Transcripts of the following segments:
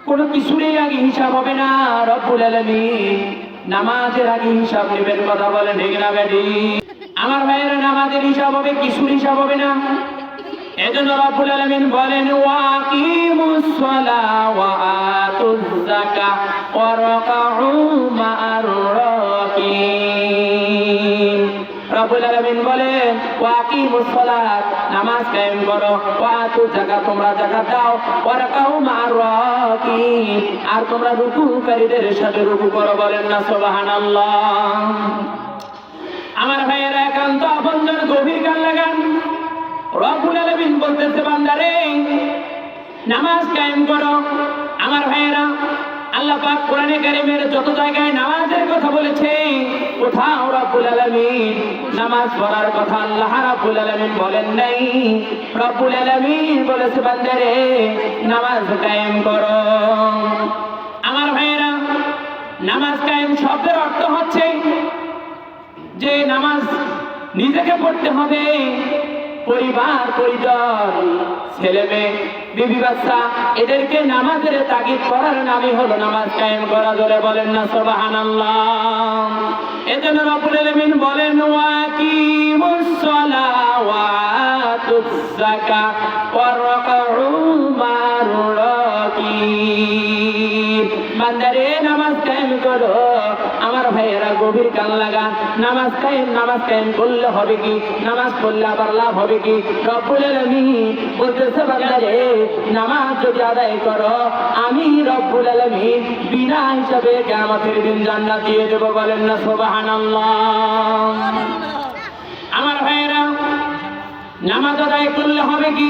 কোনো কিছুরই আগে হিসাব হবে না। রব্বুল আলামিন নামাজের আগে হিসাব নেবেন। কথা বলেন ঠিক না বেটি? আমার ভাইয়েরা, নামাজের হিসাব হবে, কিছুর হিসাব হবে না। এজন্য রব্বুল আলামিন বলেন ওয়াকিমুস সালাহ ওয়া আতুজ যাকাহ ওয়া রাকাউ মা'আর রাকিন। রব্বুল আলামিন বলেন ওয়াকিমুস সালাত, নামাজ কায়েম করো, ওয়া আতুজ যাকাত, তোমরা যাকাত দাও, ওয়া রাকাউ মা'আর রাকিন, আর তোমরা রুকুকারীদের সাথে রুকু করো। বলেন না সুবহানাল্লাহ। আমার ভাইয়েরা, একান্ত আপনজন গভীর কান লাগান। রব্বুল আলামিন বলতেছে বান্দারে নামাজ কায়েম করো। আমার ভাইয়েরা, আল্লাহ পাক কোরআনে কারীমের যত জায়গায় নামাজের কথা বলেছে, কোথাও রব্বুল আলামিন নামাজ পড়ার কথা আল্লাহ রাব্বুল আলামিন বলেন নাই। রব্বুল আলামিন বলেছে বান্দারে নামাজ কায়েম করো। আমার ভাইয়েরা, নামাজ কায়েম শব্দের অর্থ হচ্ছে যে নামাজ নিজেকে পড়তে হবে, পরিবার পরিজন, ছেলে মেয়ে, বিবি বাচ্চা, এদেরকে নামাজের তাগিদ করার নামই হলো নামাজ কায়েম করা। জোরে বলেন না সুবহানাল্লাহ। এজন্য রব্বুল আলামিন বলেন ওয়াকিমুস সালাহ ওয়া আতুজ যাকাহ ওয়া রাকাউ মা'আর রাকিন। বান্দারে নামাজ কায়েম করো। আমার ভাইয়েরা, গভীর কান লাগান। নামাজ কায়েম করলে হবে কি? নামাজ পড়লে আবার লাভ হবে কি? রব্বুল আলামিন বলতেছে বান্দারে নামাজ যদি আদায় করো, আমি রব্বুল আলামিন বিনা হিসাবে কিয়ামতের দিন জান্নাত দিয়ে দেব। বলেন না সুবহানাল্লাহ। আমার ভাইয়েরা, নামাজ আদায় করলে হবে কি?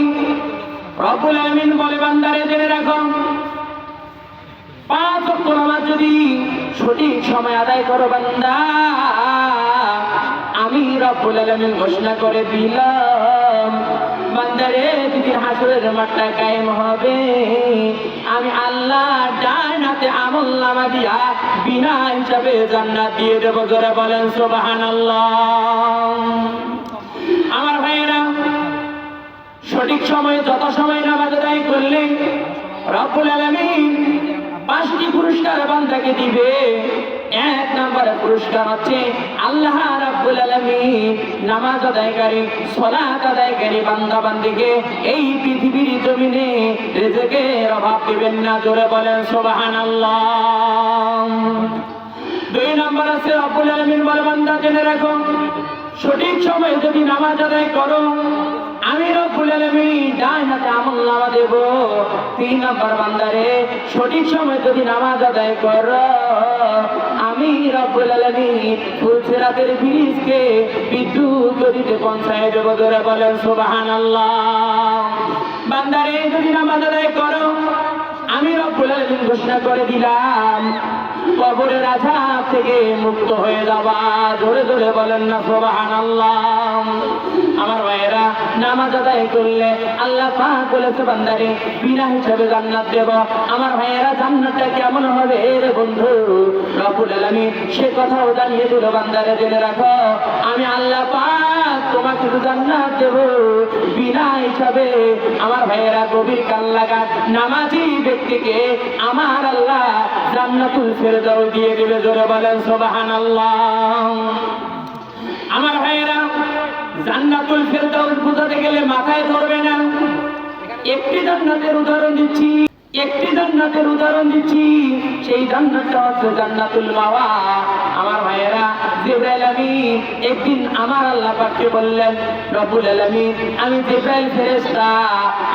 রব্বুল আলামিন বলে বান্দারে জেনে রাখো, 5 ওয়াক্ত নামাজ যদি সঠিক সময় আদায় করো বান্দা, আমি রব্বুল আলামিন ঘোষণা করে দিলাম বান্দারে যেদিন হাসরের মাঠটা কায়েম হবে, আমি আল্লাহ ডান হাতে আমলনামা দিয়া বিনা হিসাবে জান্নাত দিয়ে দেব। জোরে বলেন সুবহানাল্লাহ। আমার ভাইয়েরা, সঠিক সময়ে যত সময় নামাজ আদায় করলে রব্বুল আলামিন 5টি পুরস্কার বান্দাকে দিবে। 1 নম্বর পুরস্কার হচ্ছে আল্লাহ রাব্বুল আলামিন নামাজ আদায়কারী, সালাত আদায়কারী বান্দা বান্দিকে এই পৃথিবীর জমিনে রিজকের অভাব দিবেন না। জোরে বলেন সুবহানাল্লাহ। 2 নম্বর আছে রব্বুল আলামিন বলে বান্দা জেনে রাখো, সঠিক সময়ে যদি নামাজ আদায় করো, আমি রব্বুল আলামিন ডান হাতে আমলনামা দেব। 3 নম্বর বান্দারে সঠিক সময় যদি নামাজ আদায় করো, আমি রব্বুল আলামিন ফুলসিরাতের ব্রিজকে বিদ্যুৎ গতিতে পৌঁছায় দেব। জোরে বলেন সুবহানাল্লাহ। বান্দারে যদি নামাজ আদায় করো, আমি রব্বুল আলামিন ঘোষণা করে দিলাম কবরের আযাব থেকে মুক্ত হয়ে যাবা। জোরে জোরে বলেন না সুবহানাল্লাহ। আমার ভাইয়েরা, নামাজ আদায় করলে আল্লাহ পাক বলেছে বান্দারে বিনা হিসাবে জান্নাত দেব। আমার ভাইয়েরা, জান্নাতটা কেমন হবে রে বন্ধু? রব্বুল আলামিন সে কথাও জানিয়ে দিল বান্দারে জেনে রাখো, আমি আল্লাহ পাক তোমাকে জান্নাত দেব বিনা হিসাবে। আমার ভাইয়েরা, গভীর কান লাগান। নামাজি ব্যক্তিকে আমার আল্লাহ জান্নাতুল ফেরদাউস দিয়ে দিবে। জোরে বলেন সুবহানাল্লাহ। আমার ভাইয়েরা, জান্নাতুল ফেরদাউস বোঝাতে গেলে মাথায় ধরবে না। একটি জান্নাতের উদাহরণ দিচ্ছি, সেই জান্নাতটা হচ্ছে জান্নাতুল মাওয়া। আমার ভাইয়েরা, জিবরাইল আমিন একদিন আমার আল্লাহ পাককে বললেন, রব্বুল আলামিন আমি জিবরাইল ফেরেশতা,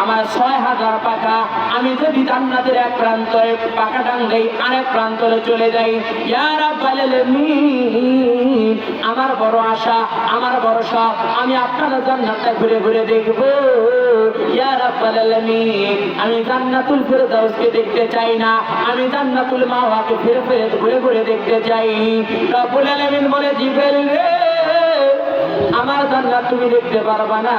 আমার 6000 পাখা, আমি যদি জান্নাতের এক প্রান্তরে পাখা টাঙ্গাই আরেক প্রান্তরে চলে যাই, ইয়া রাব্বাল আলামিন আমার বড় আশা, আমার বড় শখ, আমি আপনার জান্নাতটা ঘুরে ঘুরে দেখব। ইয়া রাব্বাল আলামিন আমি জান্নাতুল ফেরদাউসকে দেখতে চাই না, আমি জান্নাতুল মাওয়াকে ঘুরে ঘুরে দেখতে চাই। রব্বুল আলামিন বলে, জিবরাইল রে আমার জান্নাত তুমি দেখতে পারবা না,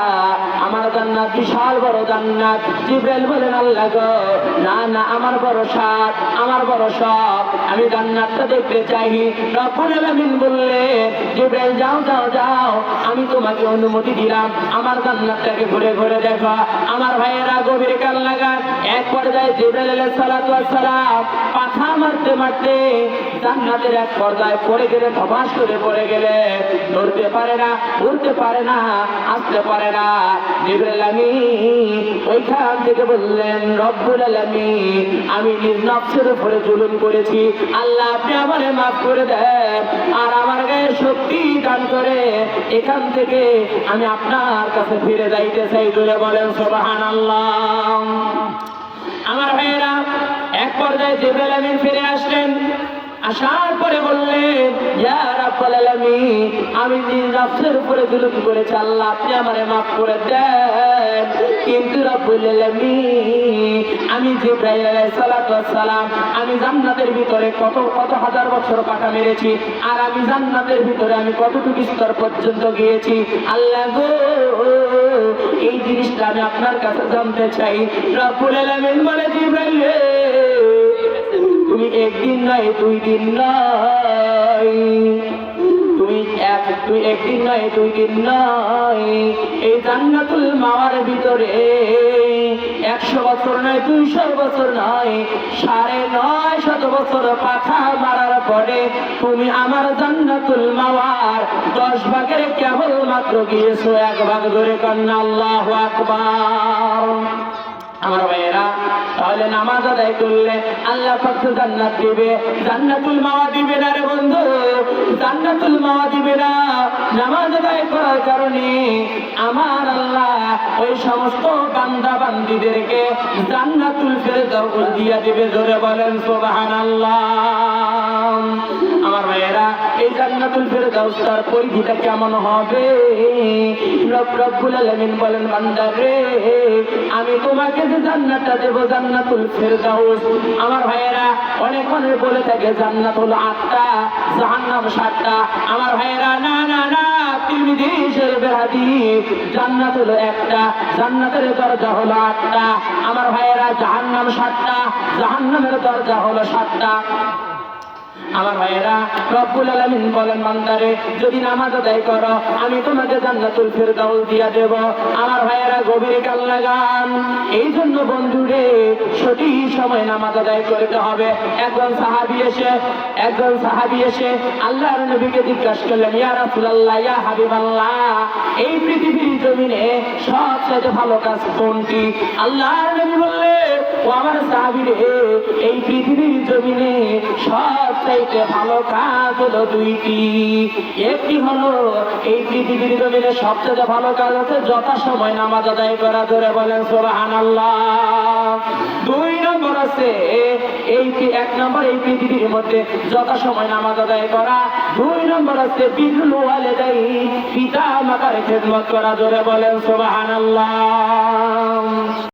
আমার জান্নাত বিশাল বড় জান্নাত। জিবরাইল বলেন আল্লাহ গো, না না, আমার বড় সাদ, আমার বড় শখ, আমি জান্নাতটা দেখতে চাই। রব্বুল আলামিন বললেন জিবরাইল যাও যাও যাও, আমি তোমাকে অনুমতি দিলাম, আমার জান্নাতটাকে ঘুরে ঘুরে দেখো। আমার ভাইয়েরা গভীর কান লাগান। এক পর্যায়ে জিবরাইল আলাইহিস সালাতু ওয়াস সালাম পাখা মারতে মারতে জান্নাতের এক পর্যায়ে পড়ে গেলে, ধপাস করে পড়ে গেলে, ধরতে পারে না, উঠতে পারে না, আসতে পারে না। জিবরাইল আমিন ওইখান থেকে বললেন রব্বুল আলামিন, আমি নিজ নফসের উপরে জুলুম করেছি, আল্লাহ আপনি আমারে মাফ করে দেন আর আমার গায়ে শক্তি দান করে এখান থেকে আমি আপনার কাছে ফিরে যাইতে চাই। জোরে বলেন সুবহানাল্লাহ। আমার ভাইয়েরা, এক পর্যায়ে জিবরাইল আমিন ফিরে আসলেন। আসার পরে বললেন ইয়া রাব্বুল আলামিন, আমি নিজ নফসের উপরে জুলুম করেছি, আল্লাহ আপনি আমারে মাফ করে দেন। কিন্তু রাব্বুল আলামিন, আমি জিবরাইল আলাইহিস সালাতু ওয়াস সালাম, আমি জান্নাতের ভিতরে কত কত হাজার বছর পাকা মেরেছি, আর আমি জান্নাতের ভিতরে আমি কতটুকু স্তর পর্যন্ত গিয়েছি, আল্লাহ গো এই জিনিসটা আমি আপনার কাছে জানতে চাই। রাব্বুল আলামিন বলে জিবরাইল, তুমি একদিন নয়, দুই দিন নয়, তুই একদিন নয়, দুই দিন নয়, এই জান্নাতুল মাওয়ার ভিতরে 100 বছর নয়, 200 বছর নয়, 950 বছর পাখা মারার পরে তুমি আমার জান্নাতুল মাওয়ার 10 ভাগের কেবল মাত্র গিয়েছো 1 ভাগ। ধরে কন্যা আল্লাহু আকবার। আমার ভাইয়েরা, তাহলে নামাজ আদায় করলে আল্লাহ পাক জান্নাত দিবে, জান্নাতুল মাওয়া দিবে না রে বন্ধু, জান্নাতুল মাওয়া দিবে না। নামাজ আদায় করার কারণে আমার আল্লাহ ওই সমস্ত বান্দা বান্দীদেরকে জান্নাতুল ফেরদাউস দিয়া দিবে। জোরে বলেন সুবহানাল্লাহ। আমার ভাইয়েরা, এই জান্নাতুল ফেরদাউস তার পরিধিটা কেমন হবে? রব্বুল আলামিন বলেন বান্দা রে, আমি তোমাকে যে জান্নাতটা দেব জান্নাতুল ফেরদাউস। আমার ভাইয়েরা, অনেক অনেক বলে থাকে জান্নাত হলো 8টা, জাহান্নাম 7টা। আমার ভাইয়েরা, না না না, তিরমিজি শরীফের হাদিস, জান্নাত হলো একটা, জান্নাতের দরজা হলো 8টা। আমার ভাইয়েরা, জাহান্নাম 7টা, জাহান্নামের দরজা হলো 7টা। আমার ভাইয়েরা, রব্বুল আলামিন বলেন বান্দারে, যদি নামাজ আদায় করো আমি তোমাকে জান্নাতুল ফেরদাউস দিয়া দেব। আমার ভাইয়েরা গভীর কান লাগান। এই জন্য বন্ধুরে সঠিক সময় নামাজ আদায় করতে হবে। একজন সাহাবী এসে আল্লাহর নবীকে জিজ্ঞাসা করলেন, ইয়া রাসূলুল্লাহ, ইয়া হাবিবাল্লাহ, এই পৃথিবীর জমিনে সবচেয়ে ভালো কাজ কোনটি? আল্লাহর নবী বললেন, ও আমার সাহাবী রে, এই পৃথিবীর জমিনে সবচেয়ে ভালো কাজ হলো 2টি। একটি হলো এই পৃথিবীর জমিনে সবচেয়ে ভালো কাজ হচ্ছে যথাসময় নামাজ আদায় করা। ধরে বলেন সুবহানাল্লাহ। 2 নম্বর আছে এই 1 নম্বর এই পৃথিবীর মধ্যে যথাসময় নামাজ আদায় করা, 2 নম্বর আছে বিরুল ওয়ালিদাইন, পিতা মাতার খেদমত করা। ধরে বলেন সুবহানাল্লাহ।